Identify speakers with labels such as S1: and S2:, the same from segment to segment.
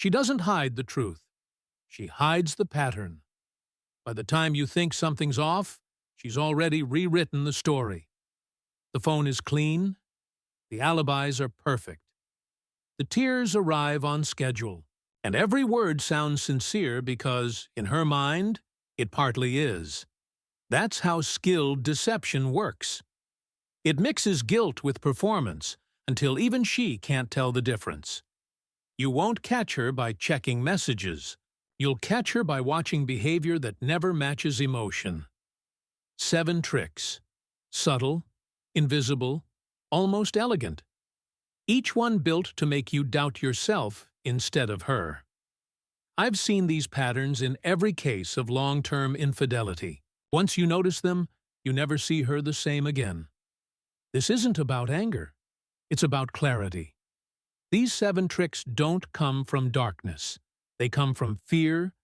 S1: She doesn't hide the truth. She hides the pattern. By the time you think something's off, she's already rewritten the story. The phone is clean. The alibis are perfect. The tears arrive on schedule. And every word sounds sincere because, in her mind, it partly is. That's how skilled deception works. It mixes guilt with performance until even she can't tell the difference. You won't catch her by checking messages. You'll catch her by watching behavior that never matches emotion. 7 tricks. Subtle, invisible, almost elegant. Each one built to make you doubt yourself instead of her. I've seen these patterns in every case of long-term infidelity. Once you notice them, you never see her the same again. This isn't about anger. It's about clarity. These 7 tricks don't come from darkness. They come from fear,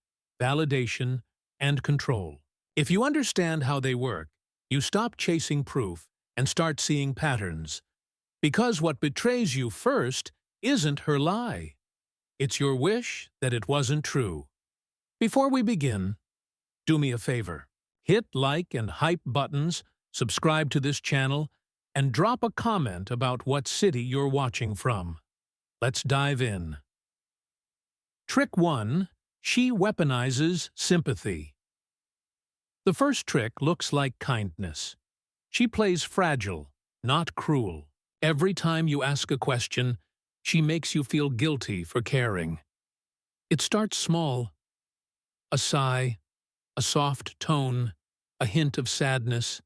S1: validation, and control. If you understand how they work, you stop chasing proof and start seeing patterns. Because what betrays you first isn't her lie. It's your wish that it wasn't true. Before we begin, do me a favor. Hit like and hype buttons, subscribe to this channel, and drop a comment about what city you're watching from. Let's dive in. Trick 1. She weaponizes sympathy. The first trick looks like kindness. She plays fragile, not cruel. Every time you ask a question, she makes you feel guilty for caring. It starts small. A sigh, a soft tone, a hint of sadness.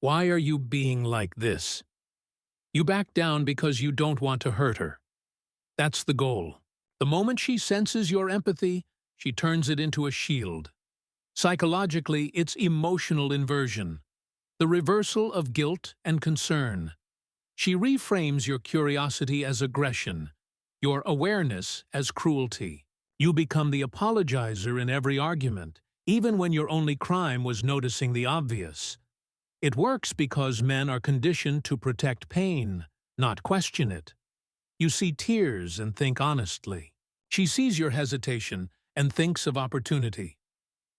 S1: Why are you being like this? You back down because you don't want to hurt her. That's the goal. The moment she senses your empathy, she turns it into a shield. Psychologically, it's emotional inversion, the reversal of guilt and concern. She reframes your curiosity as aggression, your awareness as cruelty. You become the apologizer in every argument, even when your only crime was noticing the obvious. It works because men are conditioned to protect pain, not question it. You see tears and think honestly. She sees your hesitation and thinks of opportunity.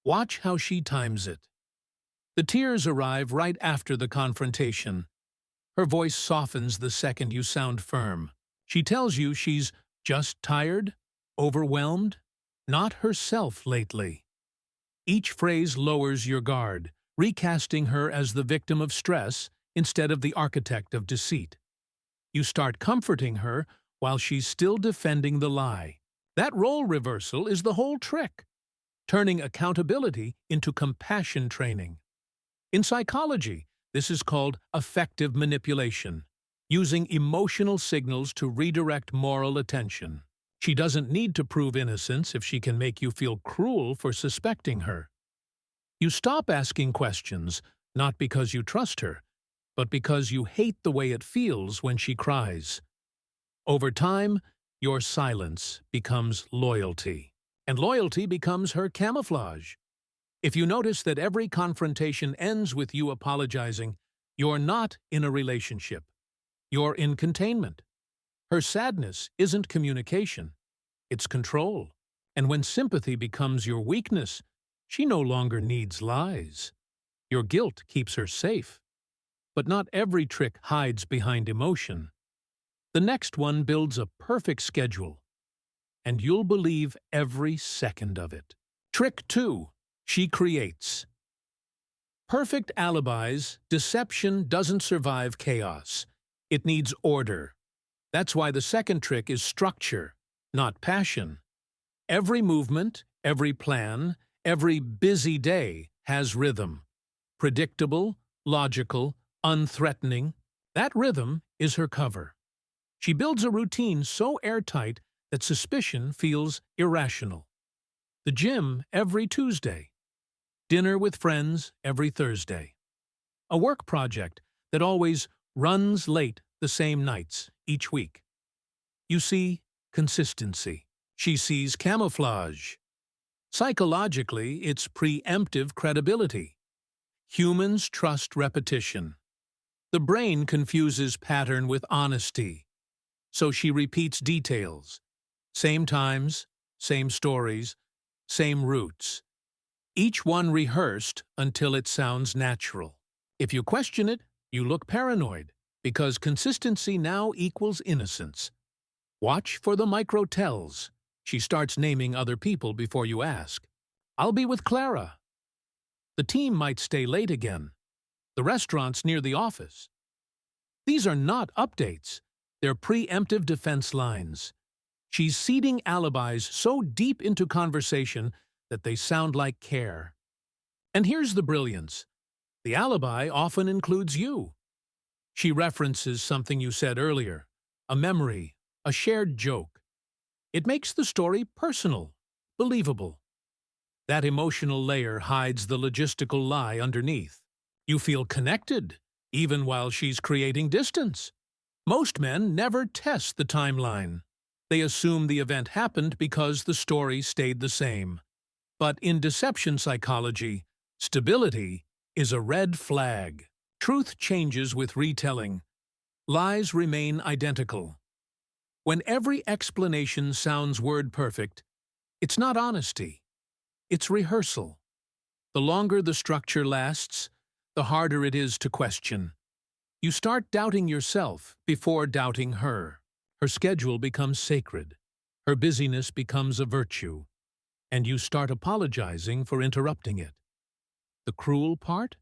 S1: Watch how she times it. The tears arrive right after the confrontation. Her voice softens the second you sound firm. She tells you she's just tired, overwhelmed, not herself lately. Each phrase lowers your guard, recasting her as the victim of stress instead of the architect of deceit. You start comforting her while she's still defending the lie. That role reversal is the whole trick, turning accountability into compassion training. In psychology, this is called affective manipulation, using emotional signals to redirect moral attention. She doesn't need to prove innocence if she can make you feel cruel for suspecting her. You stop asking questions, not because you trust her, but because you hate the way it feels when she cries. Over time, your silence becomes loyalty, and loyalty becomes her camouflage. If you notice that every confrontation ends with you apologizing, you're not in a relationship. You're in containment. Her sadness isn't communication. It's control. And when sympathy becomes your weakness, she no longer needs lies. Your guilt keeps her safe. But not every trick hides behind emotion. The next one builds a perfect schedule, and you'll believe every second of it. Trick 2. She creates. Perfect alibis, deception doesn't survive chaos. It needs order. That's why the second trick is structure, not passion. Every movement, every plan, every busy day has rhythm. Predictable, logical, unthreatening. That rhythm is her cover. She builds a routine so airtight that suspicion feels irrational. The gym every Tuesday. Dinner with friends every Thursday. A work project that always runs late the same nights each week. You see consistency. She sees camouflage. Psychologically, it's preemptive credibility. Humans trust repetition. The brain confuses pattern with honesty. So she repeats details. Same times, same stories, same routes. Each one rehearsed until it sounds natural. If you question it, you look paranoid, because consistency now equals innocence. Watch for the micro-tells. She starts naming other people before you ask. I'll be with Clara. The team might stay late again. The restaurant's near the office. These are not updates. They're preemptive defense lines. She's seeding alibis so deep into conversation that they sound like care. And here's the brilliance. The alibi often includes you. She references something you said earlier, a memory, a shared joke. It makes the story personal, believable. That emotional layer hides the logistical lie underneath. You feel connected, even while she's creating distance. Most men never test the timeline. They assume the event happened because the story stayed the same. But in deception psychology, stability is a red flag. Truth changes with retelling. Lies remain identical. When every explanation sounds word-perfect, it's not honesty. It's rehearsal. The longer the structure lasts, the harder it is to question. You start doubting yourself before doubting her. Her schedule becomes sacred. Her busyness becomes a virtue. And you start apologizing for interrupting it. The cruel part?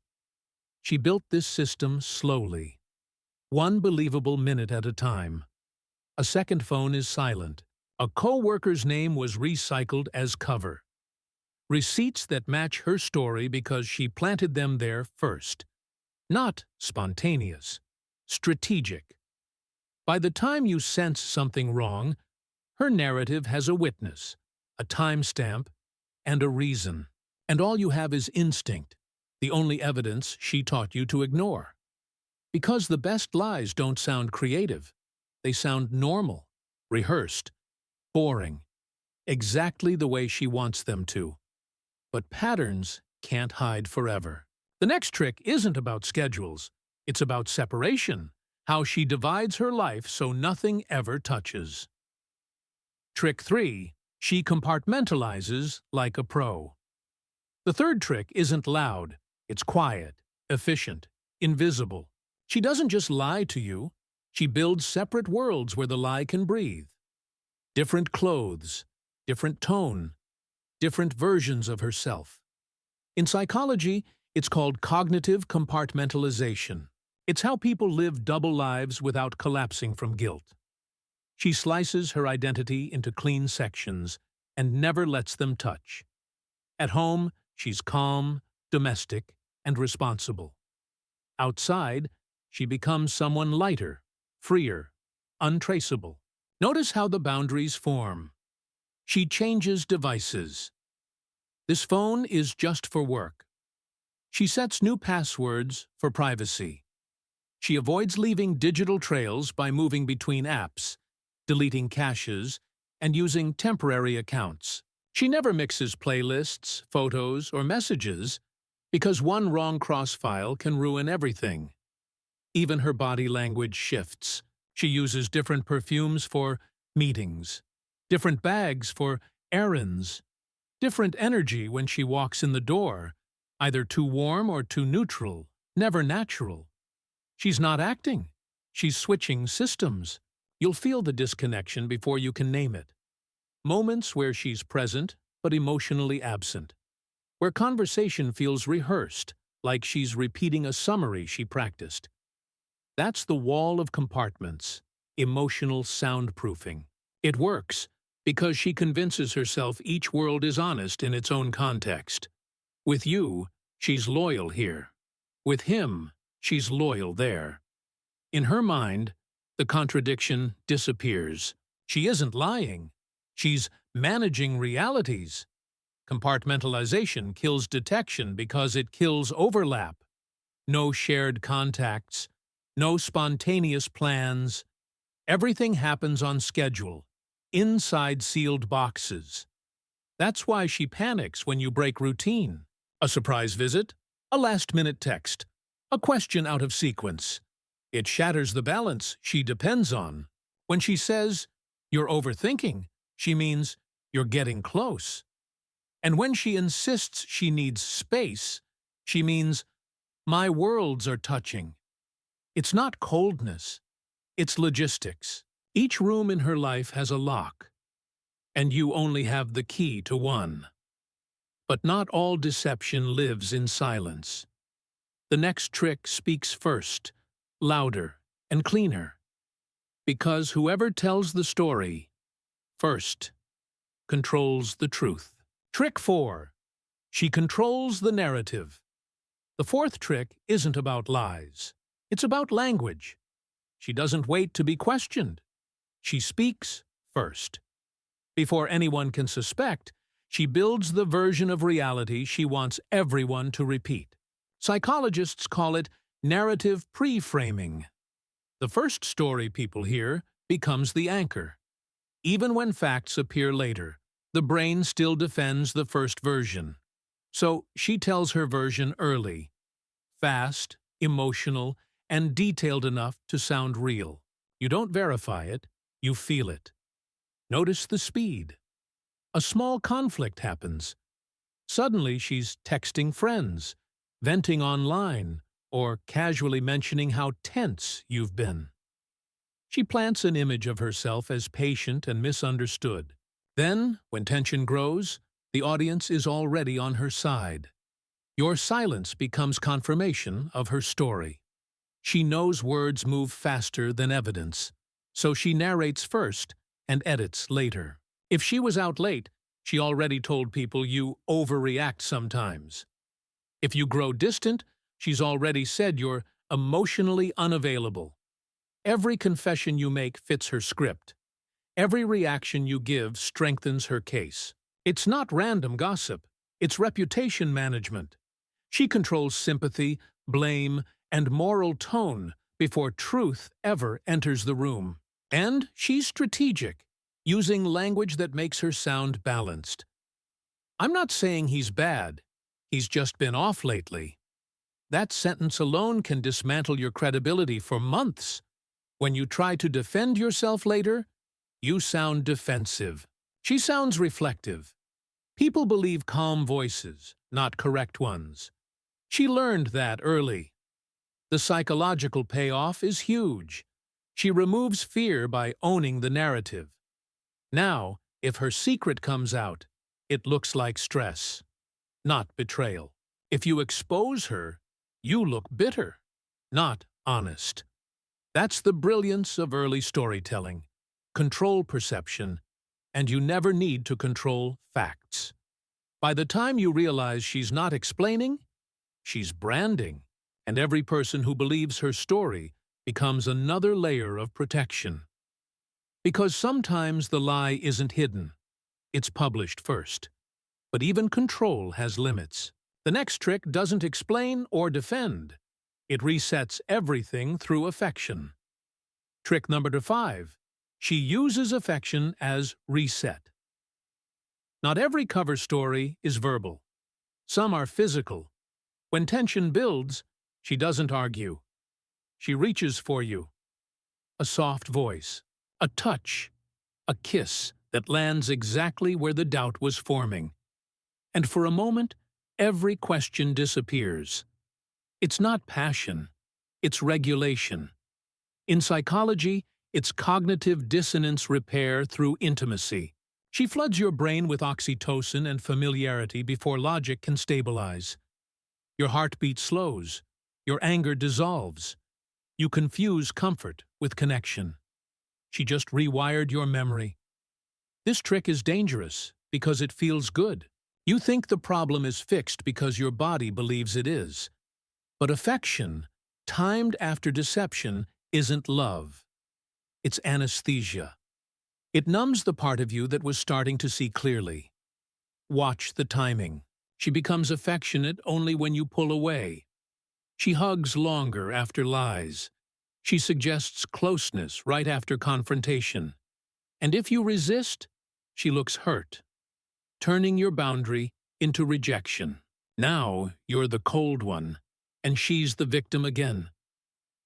S1: She built this system slowly, one believable minute at a time. A second phone is silent. A co-worker's name was recycled as cover. Receipts that match her story because she planted them there first. Not spontaneous, strategic. By the time you sense something wrong, her narrative has a witness, a timestamp, and a reason. And all you have is instinct, the only evidence she taught you to ignore. Because the best lies don't sound creative. They sound normal, rehearsed, boring, exactly the way she wants them to. But patterns can't hide forever. The next trick isn't about schedules. It's about separation, how she divides her life so nothing ever touches. Trick 3. She compartmentalizes like a pro. The third trick isn't loud. It's quiet, efficient, invisible. She doesn't just lie to you. She builds separate worlds where the lie can breathe. Different clothes, different tone, different versions of herself. In psychology, it's called cognitive compartmentalization. It's how people live double lives without collapsing from guilt. She slices her identity into clean sections and never lets them touch. At home, she's calm, domestic, and responsible. Outside, she becomes someone lighter, freer, untraceable. Notice how the boundaries form. She changes devices. This phone is just for work. She sets new passwords for privacy. She avoids leaving digital trails by moving between apps, deleting caches, and using temporary accounts. She never mixes playlists, photos, or messages because one wrong cross-file can ruin everything. Even her body language shifts. She uses different perfumes for meetings, different bags for errands, different energy when she walks in the door, either too warm or too neutral, never natural. She's not acting. She's switching systems. You'll feel the disconnection before you can name it. Moments where she's present but emotionally absent. Where conversation feels rehearsed, like she's repeating a summary she practiced. That's the wall of compartments, emotional soundproofing. It works because she convinces herself each world is honest in its own context. With you, she's loyal here. With him, she's loyal there. In her mind, the contradiction disappears. She isn't lying. She's managing realities. Compartmentalization kills detection because it kills overlap. No shared contacts, no spontaneous plans. Everything happens on schedule, inside sealed boxes. That's why she panics when you break routine. A surprise visit, a last-minute text, a question out of sequence. It shatters the balance she depends on. When she says, "You're overthinking," she means you're getting close. And when she insists she needs space, she means my worlds are touching. It's not coldness, it's logistics. Each room in her life has a lock, and you only have the key to one. But not all deception lives in silence. The next trick speaks first, louder and cleaner. Because whoever tells the story first controls the truth. Trick 4. She controls the narrative. The fourth trick isn't about lies. It's about language. She doesn't wait to be questioned. She speaks first. Before anyone can suspect, she builds the version of reality she wants everyone to repeat. Psychologists call it narrative pre-framing. The first story people hear becomes the anchor. Even when facts appear later, the brain still defends the first version. So she tells her version early, fast, emotional, and detailed enough to sound real. You don't verify it, you feel it. Notice the speed. A small conflict happens. Suddenly she's texting friends, venting online, or casually mentioning how tense you've been. She plants an image of herself as patient and misunderstood. Then, when tension grows, the audience is already on her side. Your silence becomes confirmation of her story. She knows words move faster than evidence, so she narrates first and edits later. If she was out late, she already told people you overreact sometimes. If you grow distant, she's already said you're emotionally unavailable. Every confession you make fits her script. Every reaction you give strengthens her case. It's not random gossip, it's reputation management. She controls sympathy, blame, and moral tone before truth ever enters the room. And she's strategic, using language that makes her sound balanced. I'm not saying he's bad, he's just been off lately. That sentence alone can dismantle your credibility for months. When you try to defend yourself later, you sound defensive. She sounds reflective. People believe calm voices, not correct ones. She learned that early. The psychological payoff is huge. She removes fear by owning the narrative. Now, if her secret comes out, it looks like stress, not betrayal. If you expose her, you look bitter, not honest. That's the brilliance of early storytelling. Control perception, and you never need to control facts. By the time you realize she's not explaining, she's branding, and every person who believes her story becomes another layer of protection. Because sometimes the lie isn't hidden, it's published first. But even control has limits. The next trick doesn't explain or defend. It resets everything through affection. Trick number 5. She uses affection as reset. Not every cover story is verbal. Some are physical. When tension builds, she doesn't argue. She reaches for you. A soft voice, a touch, a kiss that lands exactly where the doubt was forming. And for a moment, every question disappears. It's not passion, it's regulation. In psychology, it's cognitive dissonance repair through intimacy. She floods your brain with oxytocin and familiarity before logic can stabilize. Your heartbeat slows. Your anger dissolves. You confuse comfort with connection. She just rewired your memory. This trick is dangerous because it feels good. You think the problem is fixed because your body believes it is. But affection, timed after deception, isn't love. It's anesthesia. It numbs the part of you that was starting to see clearly. Watch the timing. She becomes affectionate only when you pull away. She hugs longer after lies. She suggests closeness right after confrontation. And if you resist, she looks hurt, turning your boundary into rejection. Now you're the cold one, and she's the victim again.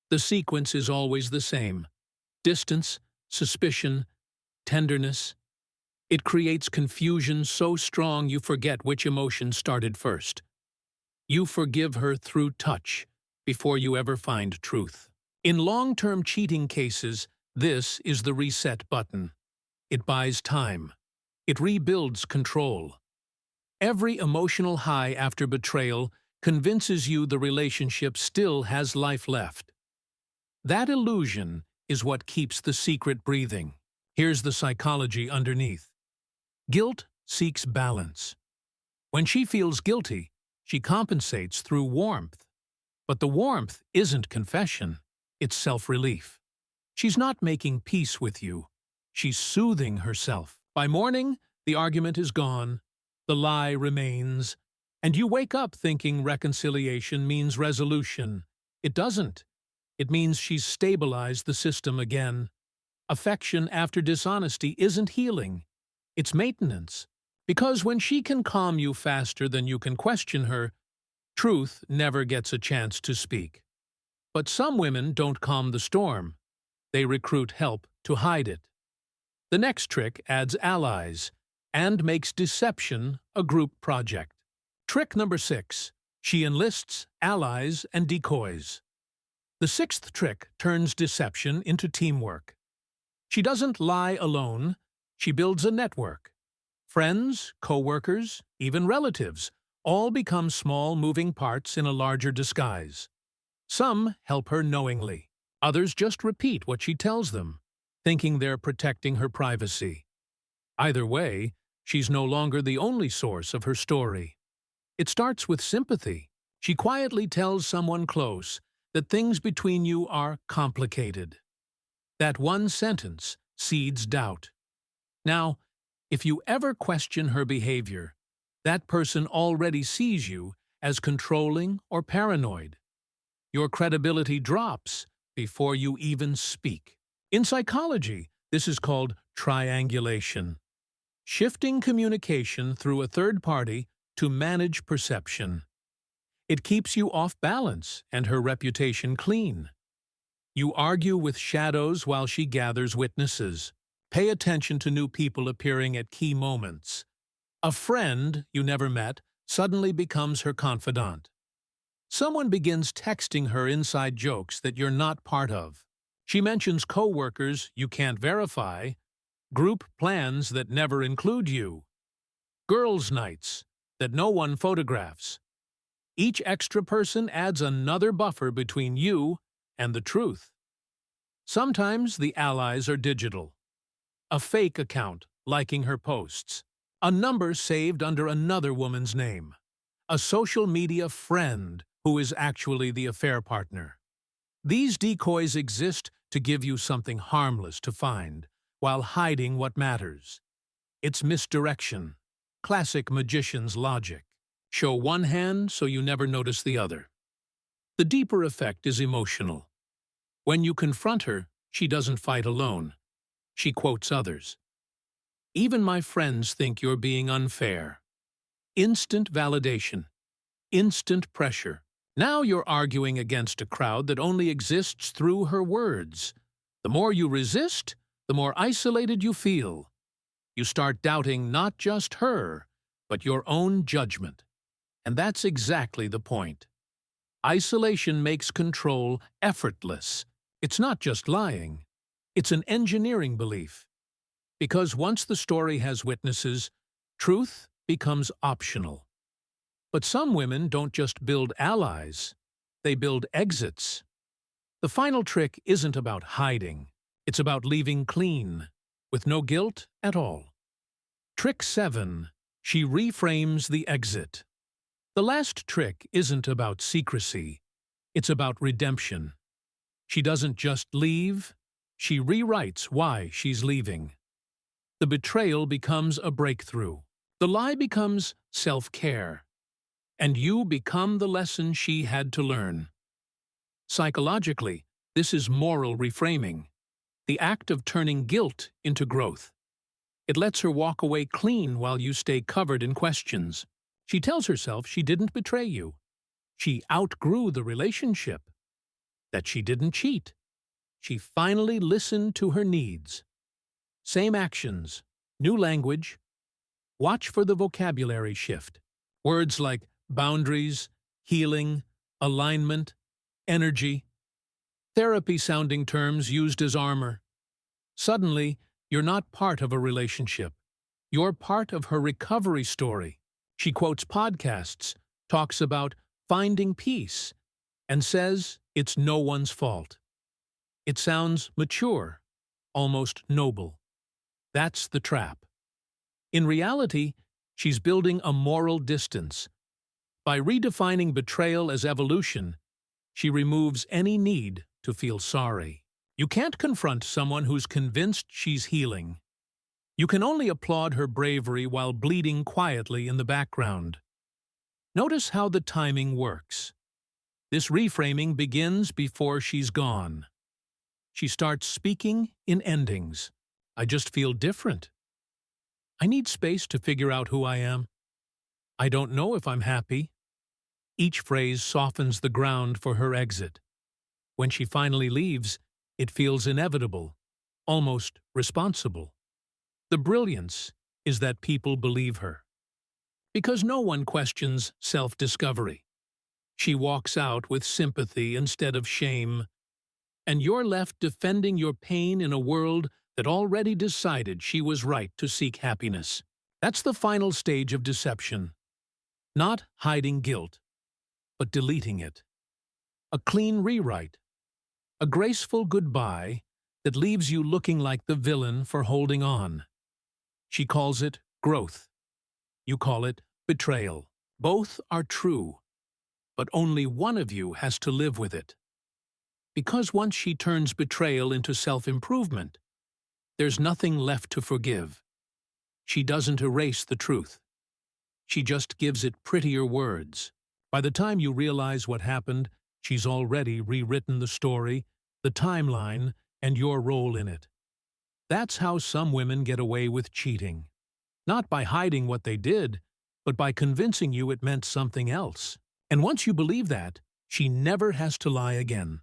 S1: The sequence is always the same: distance, suspicion, tenderness. It creates confusion so strong you forget which emotion started first. You forgive her through touch before you ever find truth. In long-term cheating cases, this is the reset button. It buys time. It rebuilds control. Every emotional high after betrayal convinces you the relationship still has life left. That illusion is what keeps the secret breathing. Here's the psychology underneath. Guilt seeks balance. When she feels guilty, she compensates through warmth. But the warmth isn't confession, it's self-relief. She's not making peace with you. She's soothing herself. By morning, the argument is gone, the lie remains, and you wake up thinking reconciliation means resolution. It doesn't. It means she's stabilized the system again. Affection after dishonesty isn't healing. It's maintenance. Because when she can calm you faster than you can question her, truth never gets a chance to speak. But some women don't calm the storm. They recruit help to hide it. The next trick adds allies and makes deception a group project. Trick number 6. She enlists allies and decoys. The 6th trick turns deception into teamwork. She doesn't lie alone. She builds a network. Friends, co-workers, even relatives all become small moving parts in a larger disguise. Some help her knowingly. Others just repeat what she tells them, thinking they're protecting her privacy. Either way, she's no longer the only source of her story. It starts with sympathy. She quietly tells someone close that things between you are complicated. That one sentence seeds doubt. Now, if you ever question her behavior, that person already sees you as controlling or paranoid. Your credibility drops before you even speak. In psychology, this is called triangulation. Shifting communication through a third party to manage perception. It keeps you off balance and her reputation clean. You argue with shadows while she gathers witnesses. Pay attention to new people appearing at key moments. A friend you never met suddenly becomes her confidant. Someone begins texting her inside jokes that you're not part of. She mentions co-workers you can't verify, group plans that never include you, girls' nights that no one photographs. Each extra person adds another buffer between you and the truth. Sometimes the allies are digital. A fake account liking her posts. A number saved under another woman's name. A social media friend who is actually the affair partner. These decoys exist to give you something harmless to find, while hiding what matters. It's misdirection. Classic magician's logic. Show one hand so you never notice the other. The deeper effect is emotional. When you confront her, she doesn't fight alone. She quotes others. Even my friends think you're being unfair. Instant validation. Instant pressure. Now you're arguing against a crowd that only exists through her words. The more you resist, the more isolated you feel. You start doubting not just her, but your own judgment. And that's exactly the point. Isolation makes control effortless. It's not just lying. It's an engineering belief. Because once the story has witnesses, truth becomes optional. But some women don't just build allies, they build exits. The final trick isn't about hiding, it's about leaving clean, with no guilt at all. Trick 7. She reframes the exit. The last trick isn't about secrecy, it's about redemption. She doesn't just leave, she rewrites why she's leaving. The betrayal becomes a breakthrough. The lie becomes self-care. And you become the lesson she had to learn. Psychologically, this is moral reframing, the act of turning guilt into growth. It lets her walk away clean while you stay covered in questions. She tells herself she didn't betray you. She outgrew the relationship. That she didn't cheat. She finally listened to her needs. Same actions, New language. Watch for the vocabulary shift. Words like boundaries, healing, alignment, energy. Therapy-sounding terms used as armor. Suddenly, you're not part of a relationship. You're part of her recovery story. She quotes podcasts, talks about finding peace, and says it's no one's fault. It sounds mature, almost noble. That's the trap. In reality, she's building a moral distance. By redefining betrayal as evolution, she removes any need to feel sorry. You can't confront someone who's convinced she's healing. You can only applaud her bravery while bleeding quietly in the background. Notice how the timing works. This reframing begins before she's gone. She starts speaking in endings. I just feel different. I need space to figure out who I am. I don't know if I'm happy. Each phrase softens the ground for her exit. When she finally leaves, it feels inevitable, almost responsible. The brilliance is that people believe her. Because no one questions self-discovery. She walks out with sympathy instead of shame, and you're left defending your pain in a world that already decided she was right to seek happiness. That's the final stage of deception. Not hiding guilt, but deleting it. A clean rewrite. A graceful goodbye that leaves you looking like the villain for holding on. She calls it growth. You call it betrayal. Both are true, but only one of you has to live with it. Because once she turns betrayal into self-improvement, there's nothing left to forgive. She doesn't erase the truth. She just gives it prettier words. By the time you realize what happened, she's already rewritten the story, the timeline, and your role in it. That's how some women get away with cheating. Not by hiding what they did, but by convincing you it meant something else. And once you believe that, she never has to lie again.